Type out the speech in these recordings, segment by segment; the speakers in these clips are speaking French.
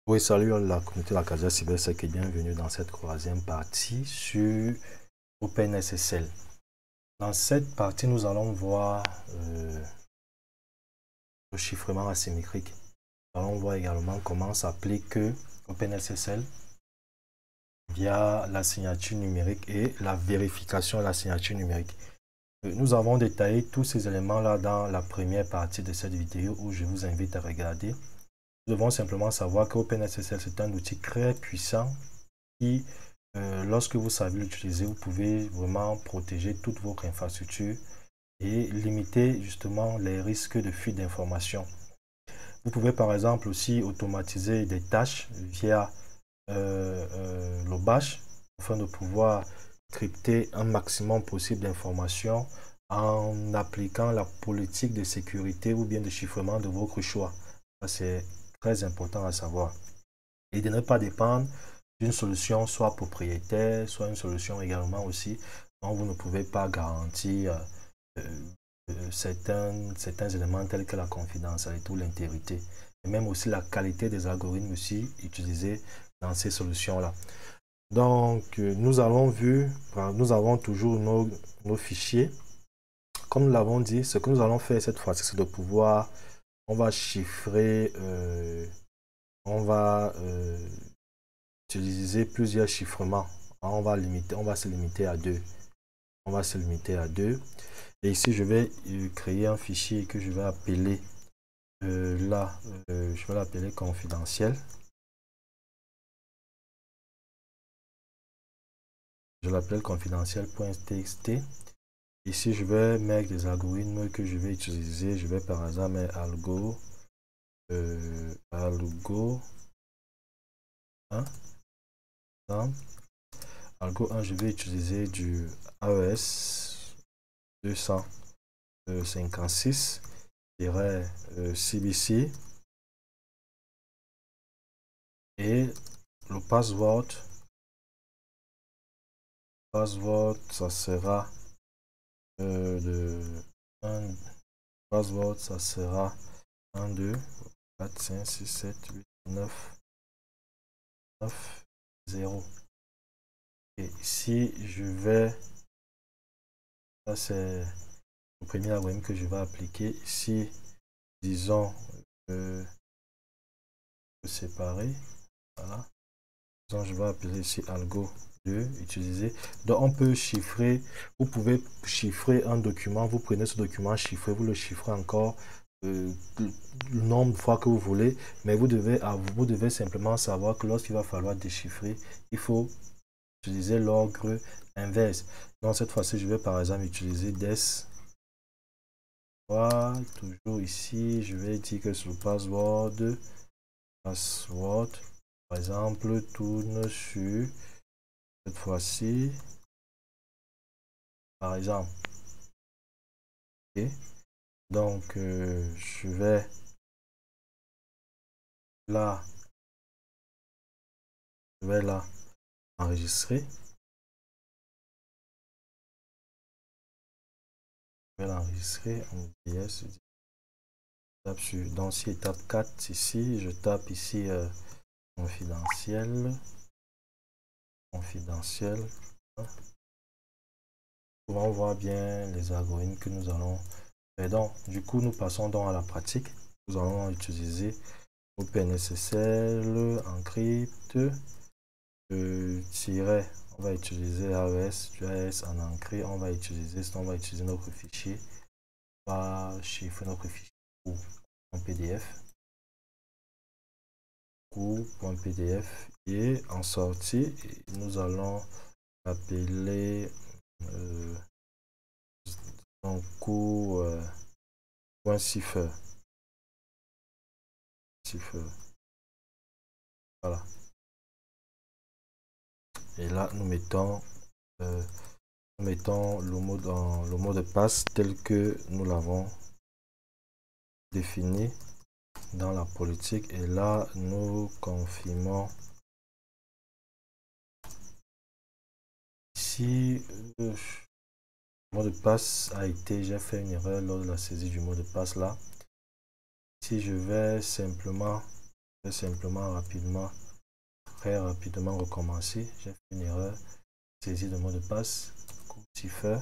Oui, salut à la communauté de la Casa Cybersec et bienvenue dans cette troisième partie sur OpenSSL. Dans cette partie, nous allons voir le chiffrement asymétrique. Nous allons voir également comment s'applique OpenSSL via la signature numérique et la vérification de la signature numérique. Nous avons détaillé tous ces éléments-là dans la première partie de cette vidéo où je vous invite à regarder. Nous devons simplement savoir que OpenSSL, c'est un outil très puissant qui, lorsque vous savez l'utiliser, vous pouvez vraiment protéger toute votre infrastructure et limiter justement les risques de fuite d'informations. Vous pouvez par exemple aussi automatiser des tâches via le bash afin de pouvoir crypter un maximum possible d'informations en appliquant la politique de sécurité ou bien de chiffrement de votre choix. Ça, c'est très important à savoir. Et de ne pas dépendre d'une solution soit propriétaire, soit une solution également aussi dont vous ne pouvez pas garantir certains éléments tels que la confidentialité ou l'intégrité. Et même aussi la qualité des algorithmes aussi utilisés dans ces solutions-là. Donc, nous avons vu, nous avons toujours nos fichiers. Comme nous l'avons dit, ce que nous allons faire cette fois-ci, c'est de pouvoir, on va chiffrer, on va utiliser plusieurs chiffrements. On va se limiter à deux. On va se limiter à deux. Et ici, je vais créer un fichier que je vais appeler je vais l'appeler confidentiel. Je l'appelle confidentiel.txt. Ici, je vais mettre des algorithmes que je vais utiliser. Je vais par exemple mettre algo 1. Algo 1, je vais utiliser du AES 256-CBC et le password ça sera ça sera 1, 2, 4, 5, 6, 7, 8, 9, 0. Et ici, je vais, ça c'est le premier algorithme que je vais appliquer. Ici, disons, séparer, voilà. Disons, je vais appeler ici algo 2, utiliser. Donc, on peut chiffrer, vous pouvez chiffrer un document, vous prenez ce document chiffré, vous le chiffrez encore le nombre de fois que vous voulez, mais vous devez simplement savoir que lorsqu'il va falloir déchiffrer, il faut utiliser l'ordre inverse. Donc cette fois-ci, je vais par exemple utiliser des. Toujours ici, je vais dire que sur le password, par exemple, tourne sur cette fois-ci, par exemple. Okay. Donc, je vais là enregistrer. Je vais l'enregistrer en OBS. Tape sur, dans étape 4 ici, je tape ici confidentiel. On voit bien les algorithmes que nous allons faire. Donc, du coup, nous passons donc à la pratique. Nous allons utiliser OpenSSL, encrypt, on va utiliser AES, du AES en encrypt, on va utiliser notre fichier, on va chiffrer notre fichier en PDF. Et en sortie, nous allons appeler .cipher. Voilà. Et là, nous mettons le mot de passe tel que nous l'avons défini dans la politique. Et là, nous confirmons. Ici, le mot de passe a été, j'ai fait une erreur lors de la saisie du mot de passe là. Ici, je vais simplement Je vais simplement rapidement, très rapidement recommencer. J'ai fait une erreur. Saisir le mot de passe. Ciffer.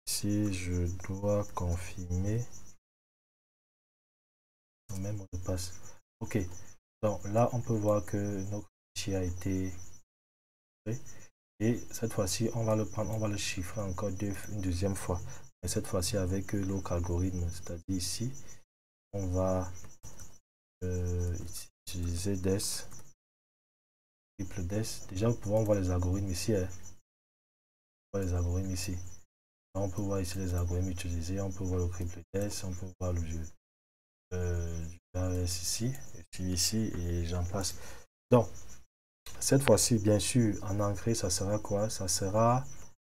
Si je dois confirmer le même mot de passe. Ok. Donc là, on peut voir que notre fichier a été fait. Et cette fois-ci, on va le prendre, on va le chiffrer encore une deuxième fois. Et cette fois-ci avec l'autre algorithme, c'est-à-dire ici, on va utiliser des, triple des. Déjà, nous pouvons voir les algorithmes ici. Hein. On voit les algorithmes ici. Là, on peut voir ici les algorithmes utilisés. On peut voir le triple des. On peut voir le jeu. Ici, et j'en passe. Donc, cette fois-ci, bien sûr, en entrée, ça sera quoi? Ça sera,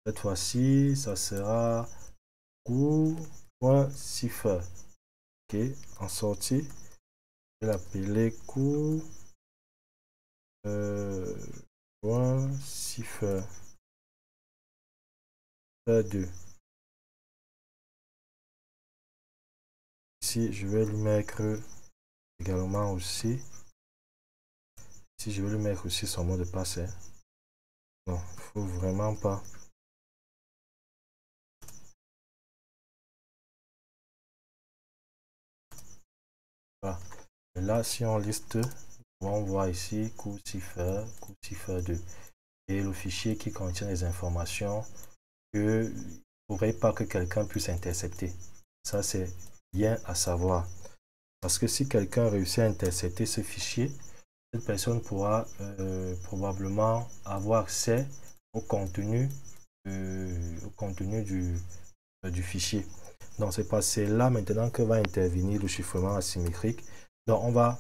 cette fois-ci, ça sera cours.cipher. Ok, en sortie, je vais l'appeler cours.cipher 2. Ici, je vais lui mettre également aussi. Si je vais lui mettre aussi son mot de passe. Hein. Non, il faut vraiment pas. Voilà. Et là, si on liste, on voit ici cours cipher 2. Et le fichier qui contient les informations que il ne faudrait pas que quelqu'un puisse intercepter. Ça, c'est bien à savoir. Parce que si quelqu'un réussit à intercepter ce fichier, cette personne pourra probablement avoir accès au contenu du fichier. Donc, c'est là maintenant que va intervenir le chiffrement asymétrique. Donc, on va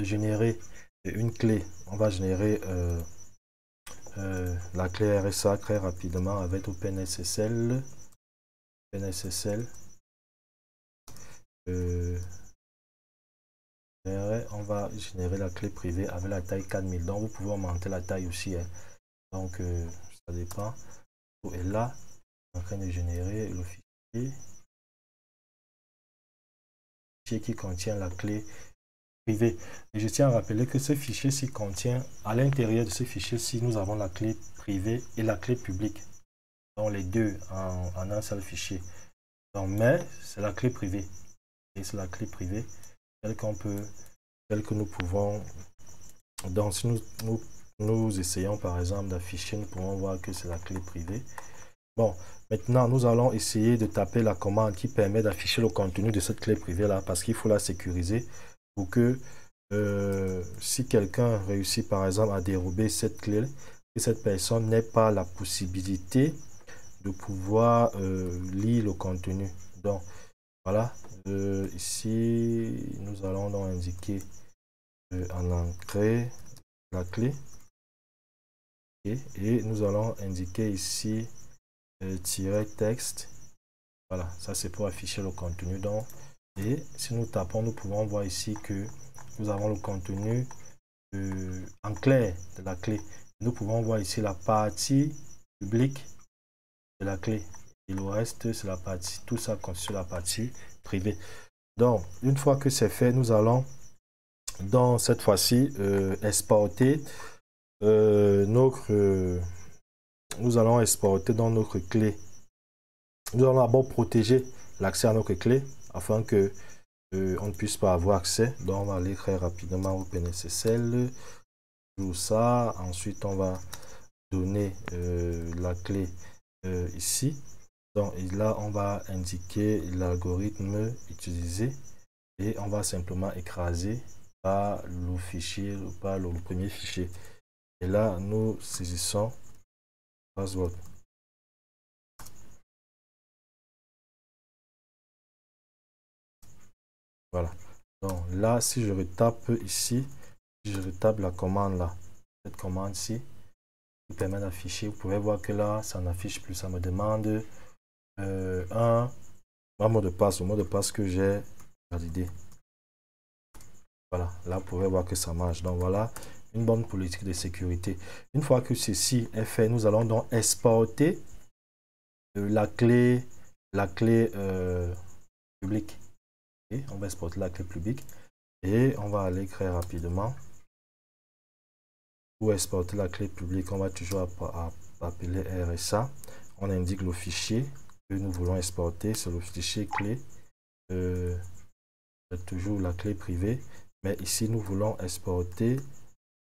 générer une clé. On va générer la clé RSA très rapidement avec OpenSSL. On va générer la clé privée avec la taille 4000. Donc, vous pouvez augmenter la taille aussi. Hein. Donc, ça dépend. Et là, on est en train de générer le fichier qui contient la clé privée. Et je tiens à rappeler que ce fichier-ci contient, à l'intérieur de ce fichier-ci, nous avons la clé privée et la clé publique. Donc, les deux en un seul fichier. Donc, mais c'est la clé privée. Et c'est la clé privée telle que nous pouvons. Donc, si nous essayons par exemple d'afficher, nous pouvons voir que c'est la clé privée. Bon, maintenant, nous allons essayer de taper la commande qui permet d'afficher le contenu de cette clé privée-là parce qu'il faut la sécuriser pour que si quelqu'un réussit par exemple à dérober cette clé, que cette personne n'ait pas la possibilité de pouvoir lire le contenu. Donc, voilà. Ici, nous allons donc indiquer en entrée la clé. Et nous allons indiquer ici tiret texte. Voilà, ça c'est pour afficher le contenu. Donc, et si nous tapons, nous pouvons voir ici que nous avons le contenu en clair de la clé. Nous pouvons voir ici la partie publique de la clé. Et le reste, c'est la partie, tout ça constitue la partie privée. Donc, une fois que c'est fait, nous allons, dans cette fois-ci, exporter nous allons exporter dans notre clé. Nous allons d'abord protéger l'accès à notre clé afin que on ne puisse pas avoir accès. Donc, on va aller très rapidement au OpenSSL. Tout ça. Ensuite, on va donner la clé ici. Donc, et là, on va indiquer l'algorithme utilisé et on va simplement écraser par le fichier, par le premier fichier. Et là, nous saisissons password. Voilà. Donc là, si je retape ici, si je retape la commande là, cette commande-ci, qui permet d'afficher, vous pouvez voir que là, ça n'affiche plus. Ça me demande un mot de passe, le mot de passe que j'ai validé. Voilà, là, vous pouvez voir que ça marche. Donc voilà une bonne politique de sécurité. Une fois que ceci est fait, nous allons donc exporter la clé publique. Okay? On va exporter la clé publique et on va aller très rapidement. Pour exporter la clé publique, on va toujours appeler RSA. On indique le fichier que nous voulons exporter, c'est le fichier clé. Toujours la clé privée, mais ici nous voulons exporter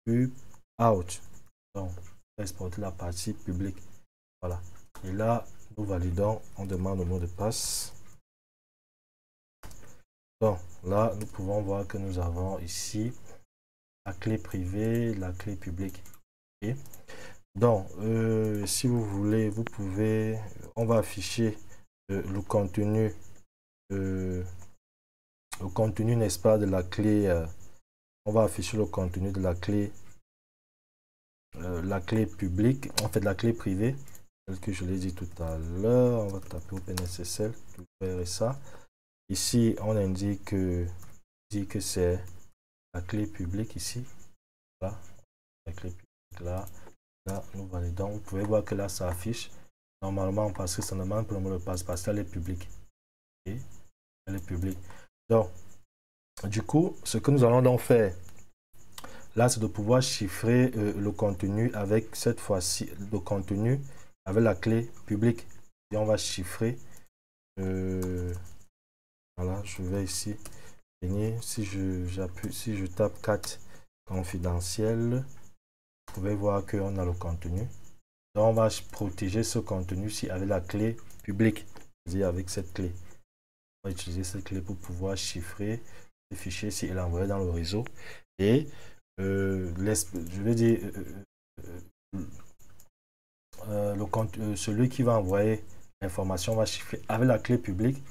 pub out. Donc, exporter la partie publique. Voilà. Et là, nous validons, on demande le mot de passe. Donc, là, nous pouvons voir que nous avons ici la clé privée, la clé publique. Okay. Donc, si vous voulez, vous pouvez, on va afficher le contenu, n'est-ce pas, de la clé. On va afficher le contenu de la clé publique, en fait la clé privée, telle que je l'ai dit tout à l'heure. On va taper OpenSSL, tout ça. Ici, on indique que c'est la clé publique ici. Là, la clé publique là. Là, nous validons. Vous pouvez voir que là, ça affiche. Normalement, parce que ça demande pour le mot de passe, parce qu'elle est publique. Okay. Elle est publique. Donc, du coup, ce que nous allons donc faire, là, c'est de pouvoir chiffrer le contenu avec, cette fois-ci, le contenu avec la clé publique. Et on va chiffrer. Voilà, je vais ici venir. Si je tape 4 confidentiel, vous pouvez voir qu'on a le contenu. Donc, on va protéger ce contenu-ci avec la clé publique, c'est-à-dire avec cette clé. On va utiliser cette clé pour pouvoir chiffrer le fichier si il est envoyé dans le réseau. Et je vais dire celui qui va envoyer l'information va chiffrer avec la clé publique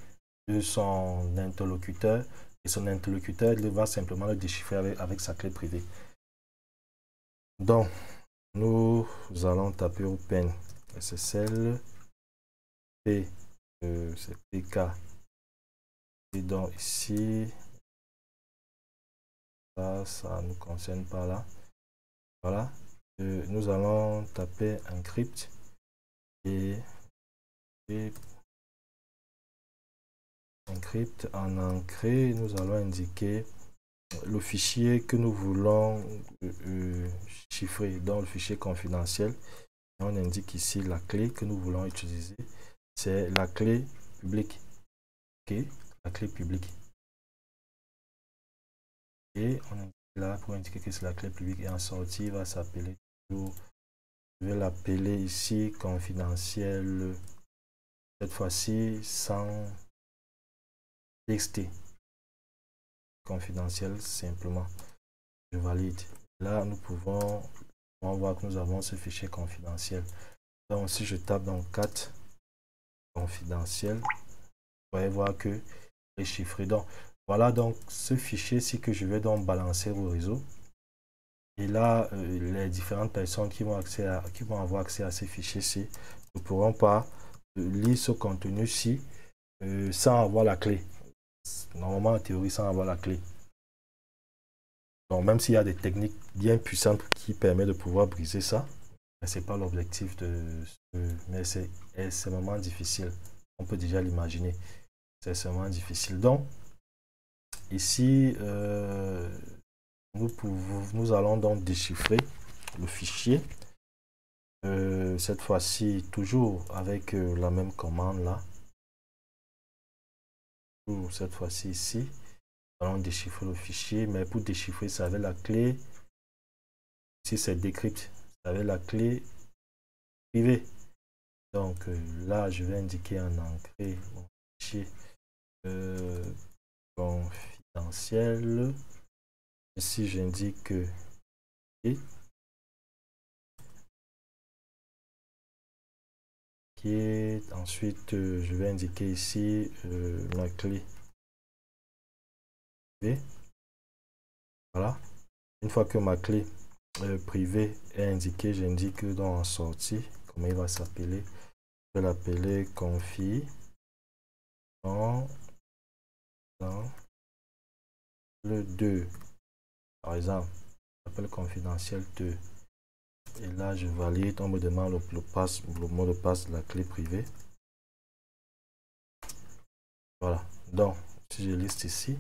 de son interlocuteur et son interlocuteur il va simplement le déchiffrer avec sa clé privée. Donc, nous allons taper OpenSSL P, c'est PK. Et donc ici, ça ne nous concerne pas là. Voilà. Nous allons taper encrypt et encrypt. En encrypt, nous allons indiquer le fichier que nous voulons chiffrer, dans le fichier confidentiel. Et on indique ici la clé que nous voulons utiliser. C'est la clé publique. Ok, la clé publique. Et on indique là pour indiquer que c'est la clé publique et en sortie, il va s'appeler toujours. Je vais l'appeler ici confidentiel. Cette fois-ci sans txt. Confidentiel simplement. Je valide. Là, nous pouvons voir que nous avons ce fichier confidentiel. Donc, si je tape dans 4 confidentiel, vous pouvez voir que les chiffres. Donc, voilà donc ce fichier-ci que je vais donc balancer au réseau. Et là, les différentes personnes qui vont avoir accès à ces fichiers-ci ne pourront pas lire ce contenu-ci sans avoir la clé. Normalement, en théorie, sans avoir la clé. Donc, même s'il y a des techniques bien puissantes qui permettent de pouvoir briser ça, ce n'est pas l'objectif mais c'est extrêmement difficile. On peut déjà l'imaginer. C'est extrêmement difficile. Donc, ici, nous allons donc déchiffrer le fichier. Cette fois-ci, toujours avec la même commande là. Cette fois-ci ici, nous allons déchiffrer le fichier, mais pour déchiffrer, ça avec la clé. Ici, c'est decrypt. Ça avec la clé privée. Donc là, je vais indiquer en entrée mon fichier confidentiel. Ici, j'indique que ensuite, je vais indiquer ici ma clé. Voilà. Une fois que ma clé privée est indiquée, j'indique dans en sortie, comment il va s'appeler. Je vais l'appeler config dans le 2. Par exemple, J'appelle confidentiel 2. Et là, je valide. On me demande le mot de passe de la clé privée. Voilà. Donc, si je liste ici,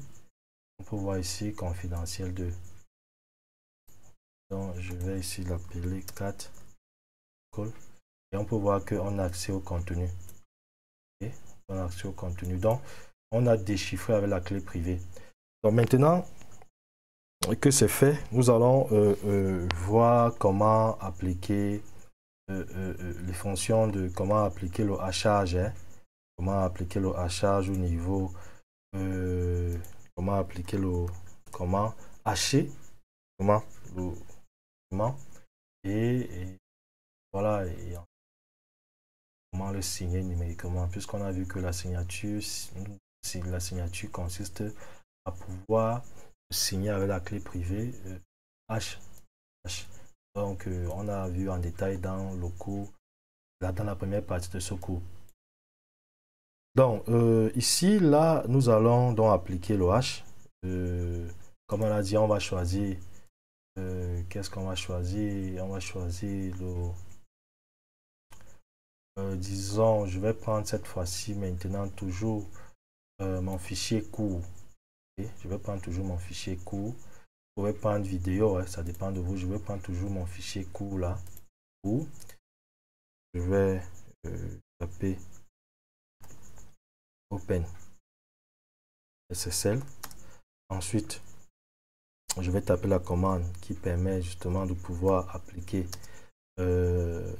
on peut voir ici confidentiel 2. Donc, je vais ici l'appeler 4. Et on peut voir qu'on a accès au contenu. Okay. On a accès au contenu. Donc, on a déchiffré avec la clé privée. Donc, maintenant que c'est fait, nous allons voir comment appliquer les fonctions de comment appliquer le hachage. Hein. Comment appliquer le hachage au niveau. Comment appliquer le. Comment hacher. Comment et voilà. Et comment le signer numériquement, puisqu'on a vu que la signature consiste à pouvoir signer avec la clé privée H. Donc, on a vu en détail dans le cours, là, dans la première partie de ce cours. Donc, ici, là, nous allons donc appliquer le H. Comme on a dit, on va choisir. Qu'est-ce qu'on va choisir? On va choisir le. Disons, je vais prendre cette fois-ci maintenant toujours mon fichier court. Okay? Je vais prendre toujours mon fichier court. Vous pouvez prendre vidéo, hein, ça dépend de vous. Je vais prendre toujours mon fichier court là. Court. Je vais taper Open SSL. Ensuite, je vais taper la commande qui permet justement de pouvoir appliquer le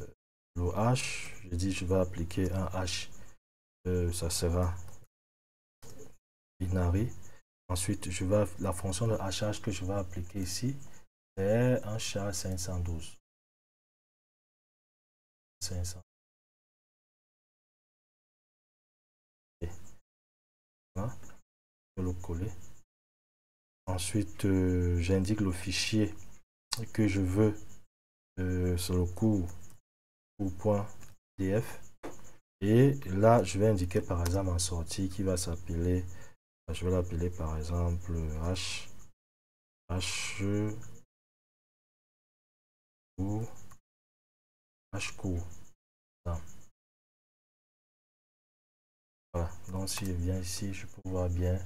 H. Je dis je vais appliquer un H. Ça sera binary. Ensuite, la fonction de hachage que je vais appliquer ici, c'est un SHA-512. 500. Voilà. Je vais le coller. Ensuite, j'indique le fichier que je veux sur le cours.df. Et là, je vais indiquer par exemple en sortie qui va s'appeler, je vais l'appeler par exemple H cours. Voilà, donc si je viens ici, je peux voir bien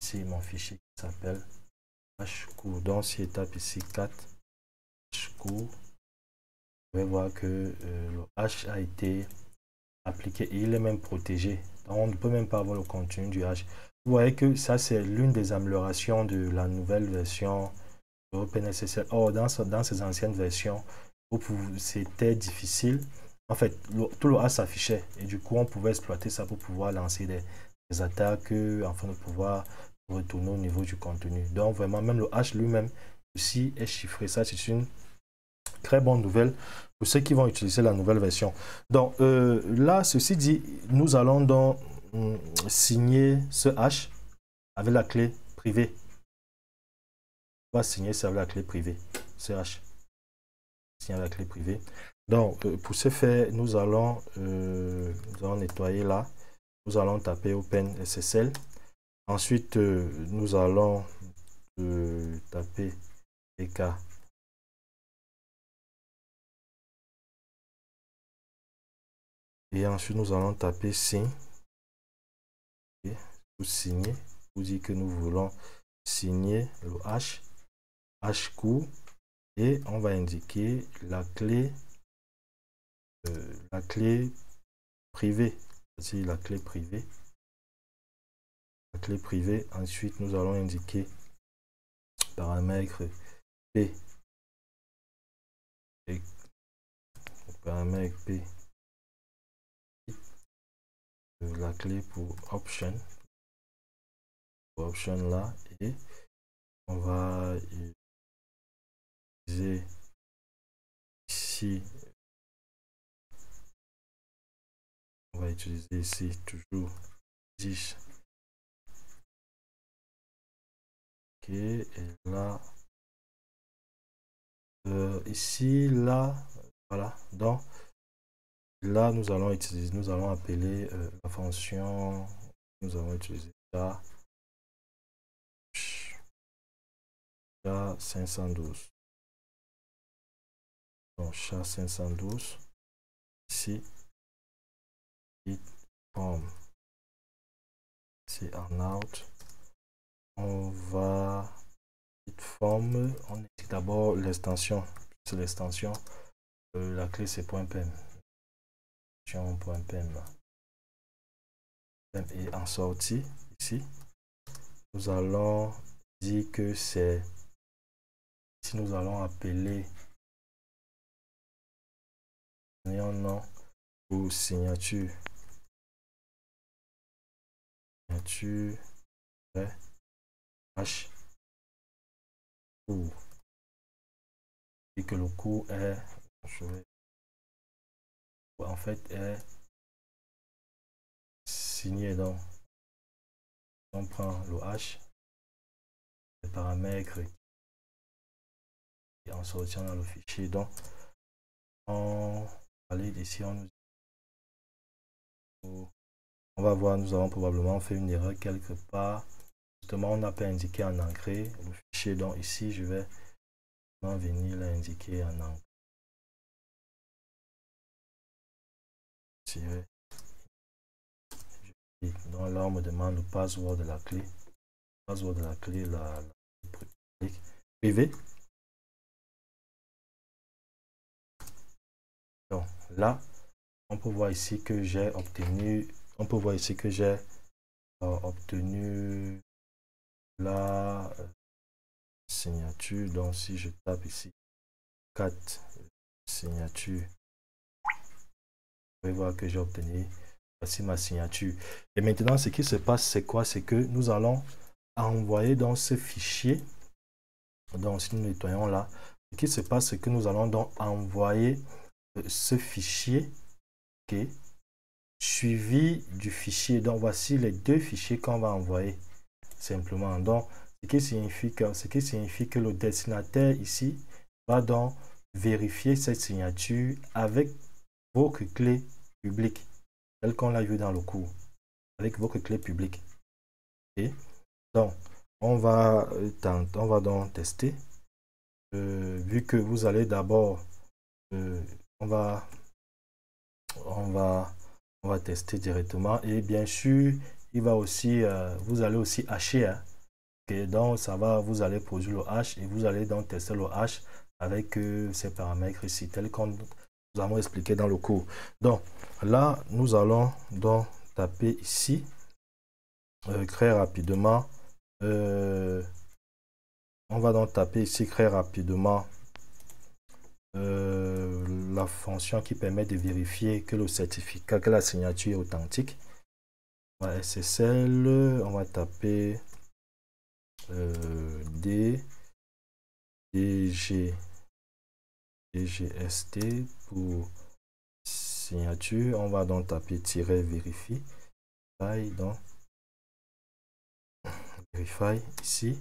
ici mon fichier qui s'appelle hcours. Donc si je tape ici 4 hcours, je vais voir que le H a été appliqué et il est même protégé. Donc on ne peut même pas avoir le contenu du H. Vous voyez que ça c'est l'une des améliorations de la nouvelle version de OpenSSL. Or dans ces anciennes versions, c'était difficile. En fait, tout le H s'affichait et du coup on pouvait exploiter ça pour pouvoir lancer des attaques afin de pouvoir retourner au niveau du contenu. Donc vraiment même le H lui-même aussi est chiffré. Ça c'est une très bonne nouvelle pour ceux qui vont utiliser la nouvelle version. Donc là, ceci dit, nous allons donc signer ce H avec la clé privée. On va signer ça avec la clé privée. Ce H. Signer avec la clé privée. Donc pour ce faire, nous allons nettoyer là. Nous allons taper OpenSSL. Ensuite, nous allons taper PK. Et ensuite, nous allons taper sign. Okay. Pour signer, pour dire que nous voulons signer le H court. Et on va indiquer la clé privée. C'est la clé privée. La clé privée. Ensuite, nous allons indiquer paramètre P. Et paramètre P. La clé pour option. Pour option là. Et on va utiliser ici. On va utiliser ici toujours 10. Ok, et là, ici, là, voilà. Donc, là, nous allons appeler la fonction, nous allons utiliser ça, 512. Donc, SHA-512. Ici, form. C'est en out. On va forme. On indique d'abord l'extension. C'est l'extension. La clé c'est .pem. .pem. Et en sortie, ici, nous allons dire que c'est, si nous allons appeler un nom ou signature, H cours, et que le cours est, en fait, est signé. Donc on prend le H, les paramètres, et en sortant dans le fichier. Donc on va aller ici, on va voir, nous avons probablement fait une erreur quelque part. Justement, on n'a pas indiqué en ancré le fichier. Donc ici, je vais venir l'indiquer en ancré. Donc là, on me demande le password de la clé. Le password de la clé, la privée. Donc là, on peut voir ici que j'ai obtenu, obtenu la signature. Donc si je tape ici 4 signatures, vous pouvez voir que j'ai obtenu, voici ma signature. Et maintenant, ce qui se passe, c'est quoi? C'est que nous allons envoyer dans ce fichier. Donc si nous nettoyons là, ce qui se passe, c'est que nous allons donc envoyer ce fichier, okay, suivi du fichier. Donc voici les deux fichiers qu'on va envoyer simplement. Donc ce qui signifie que le destinataire ici va donc vérifier cette signature avec votre clé publique, telle qu'on l'a vu dans le cours, avec votre clé publique. Et donc on va donc tester. Vu que vous allez d'abord, on va tester directement, et bien sûr il va aussi, vous allez aussi hacher, hein. Okay, donc ça va, vous allez produire le hash et vous allez donc tester le hash avec ces paramètres ici, tels qu'on nous avons expliqué dans le cours. Donc là, nous allons donc taper ici très rapidement. On va donc taper ici très rapidement la fonction qui permet de vérifier que le certificat, que la signature est authentique. SSL, on va taper DGST pour signature. On va donc taper -vérifie. Donc verify ici.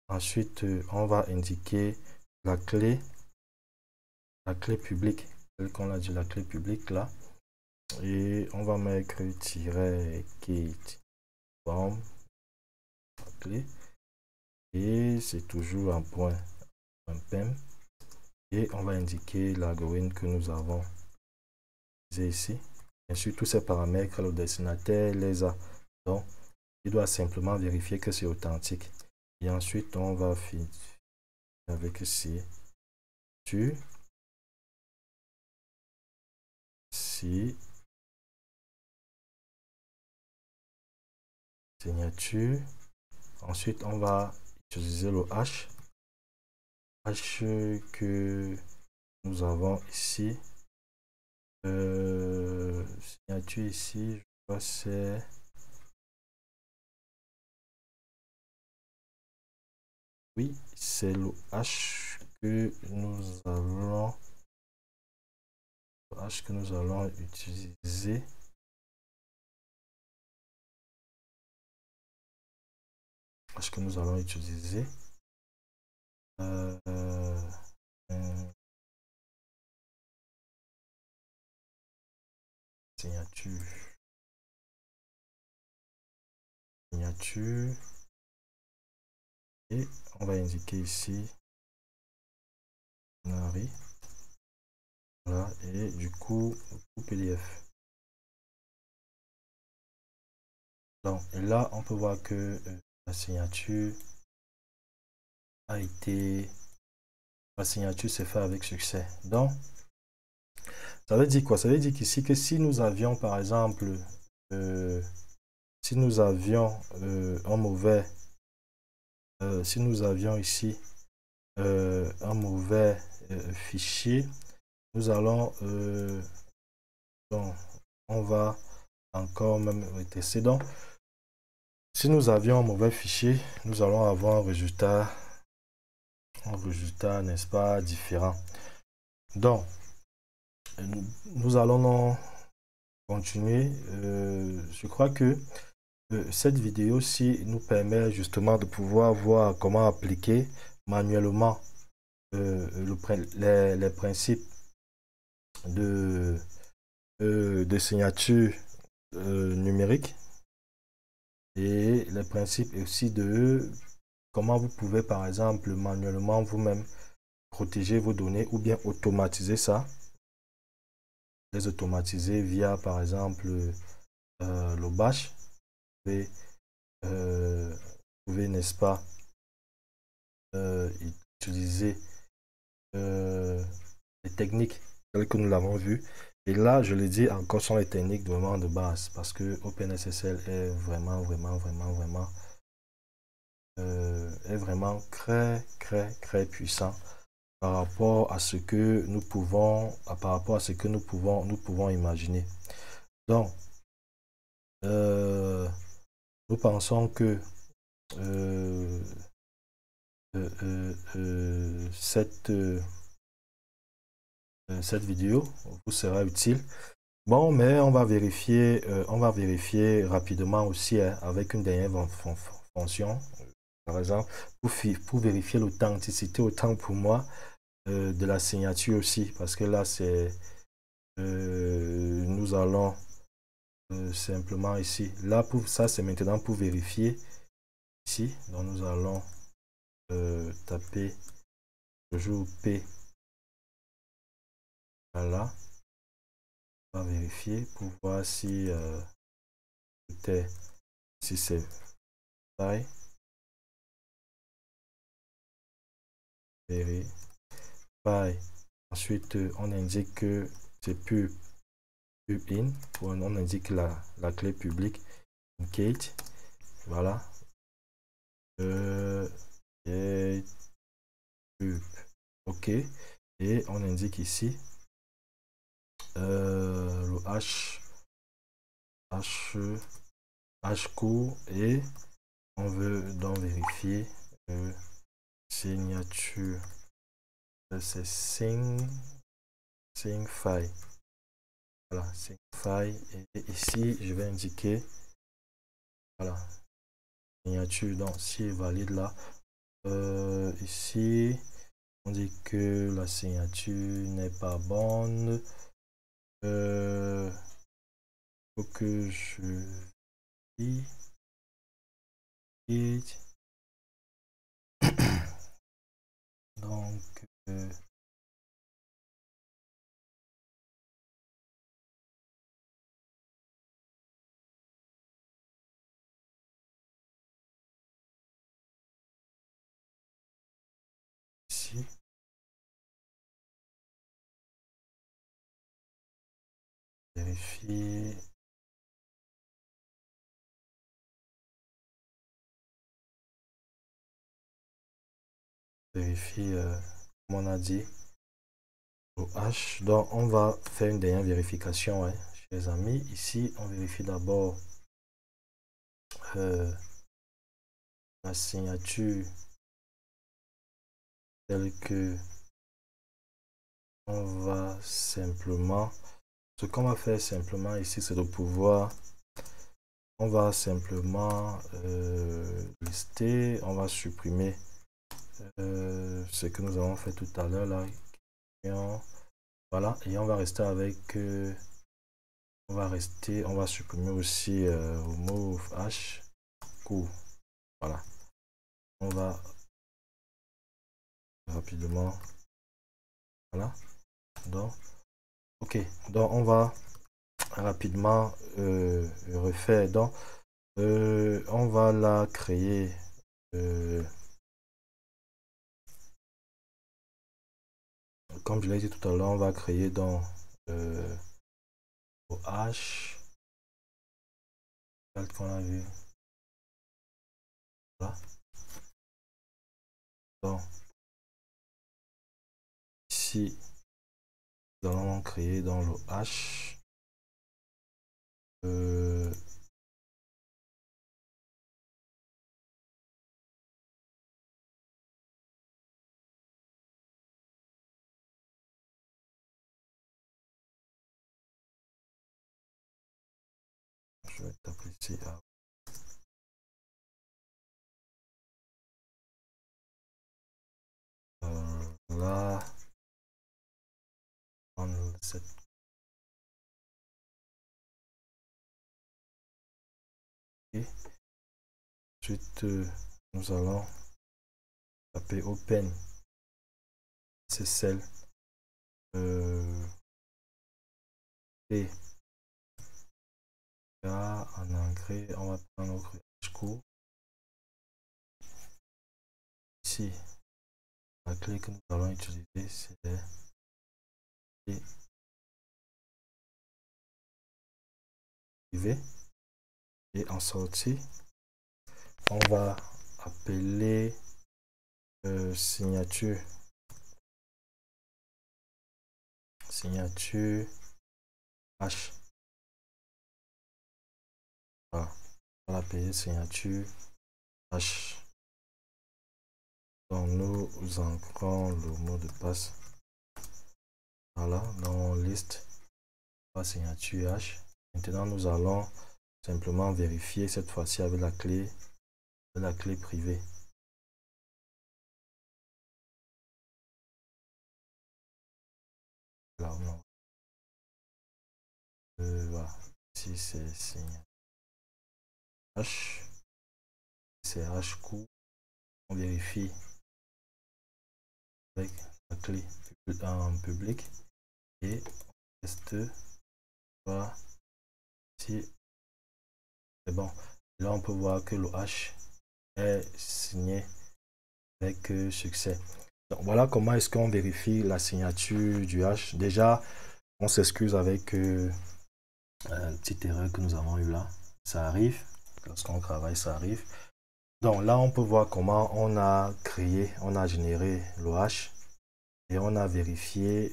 Ensuite, on va indiquer la clé publique, telle qu'on a dit, la clé publique là. Et on va mettre -kate form clé. Et c'est toujours un .pem. Et on va indiquer l'algorithme que nous avons ici. Bien sûr, tous ces paramètres, le destinataire les a. Donc, il doit simplement vérifier que c'est authentique. Et ensuite, on va finir avec ici. Signature. Ensuite, on va utiliser le hash que nous avons ici. Signature ici, je crois c'est oui, c'est le hash que nous allons utiliser. Signature et on va indiquer ici Voilà, et du coup, PDF. Donc, et là, on peut voir que la signature a été... La signature s'est faite avec succès. Donc, ça veut dire quoi? Ça veut dire qu'ici, que si nous avions, par exemple, si nous avions un mauvais... si nous avions ici un mauvais fichier, nous allons... donc, on va encore même tester. Donc, si nous avions un mauvais fichier, nous allons avoir un résultat, n'est-ce pas, différent. Donc, nous allons continuer. Je crois que cette vidéo-ci nous permet justement de pouvoir voir comment appliquer manuellement les principes de signature numérique et les principes aussi de comment vous pouvez par exemple manuellement vous-même protéger vos données ou bien automatiser ça, les automatiser via par exemple le bash. Vous pouvez, n'est-ce pas, utiliser les techniques telles que nous l'avons vu. Et là, je le dis encore, sont les techniques vraiment de base parce que OpenSSL est vraiment très puissant par rapport à ce que nous pouvons, nous pouvons imaginer. Donc, nous pensons que cette vidéo vous sera utile. Bon, mais on va vérifier rapidement aussi hein, avec une dernière fonction, par exemple, pour vérifier l'authenticité, autant pour moi, de la signature aussi, parce que là, c'est, nous allons simplement ici, là, pour ça, c'est maintenant pour vérifier ici, donc nous allons taper toujours P, voilà, on va vérifier pour voir si si c'est pareil. Pareil. Ensuite, on indique que c'est pub in. On indique la clé publique. Kate. Voilà. Et pub. OK. Et on indique ici le H court et on veut donc vérifier signature. C'est sign file. Voilà, sign file. Et ici, je vais indiquer, voilà, signature. Donc, si est valide là, ici, on dit que la signature n'est pas bonne. Faut que je vis. Donc, ici, vérifier. Vérifier, comme on a dit, au H. Donc, on va faire une dernière vérification, hein, chers amis. Ici, on vérifie d'abord la signature telle que on va simplement, ce qu'on va faire simplement ici, c'est de pouvoir, on va simplement lister, on va supprimer ce que nous avons fait tout à l'heure là. Voilà, et on va rester avec on va supprimer aussi move h court. Voilà, on va rapidement, voilà, donc Ok, donc on va rapidement refaire. Donc, on va la créer. Comme je l'ai dit tout à l'heure, on va créer dans OH qu'on a vu. Voilà. Donc, ici, nous allons créer dans le H. Je vais taper ici. Là, on cette. Et ensuite, nous allons taper Open. C'est celle. Et là, en anglais, on va prendre notre H-court. Ici, la clé que nous allons utiliser, c'est privé. Et en sortie, on va appeler signature H. Voilà. On va l'appeler signature H. Donc nous ancrons le mot de passe. Voilà, dans liste, la signature H. Maintenant, nous allons simplement vérifier cette fois-ci avec la clé privée. Alors, non. Voilà, ici c'est signature H. C'est H court. On vérifie avec la clé en public et on teste. Voilà, ici c'est bon. Là, on peut voir que le H est signé avec succès. Donc, voilà comment est-ce qu'on vérifie la signature du H. Déjà, on s'excuse avec une petite erreur que nous avons eu là. Ça arrive, lorsqu'on travaille, ça arrive. Donc là, on peut voir comment on a créé, on a généré le H et on a vérifié,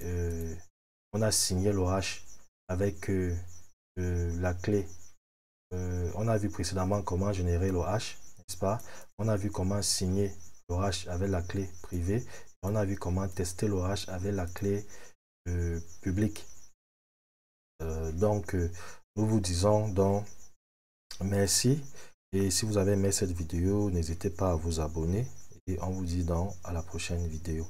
on a signé le H avec la clé. On a vu précédemment comment générer le H, n'est-ce pas? On a vu comment signer le H avec la clé privée. On a vu comment tester le H avec la clé publique. Donc, nous vous disons donc merci. Et si vous avez aimé cette vidéo, n'hésitez pas à vous abonner. Et on vous dit donc à la prochaine vidéo.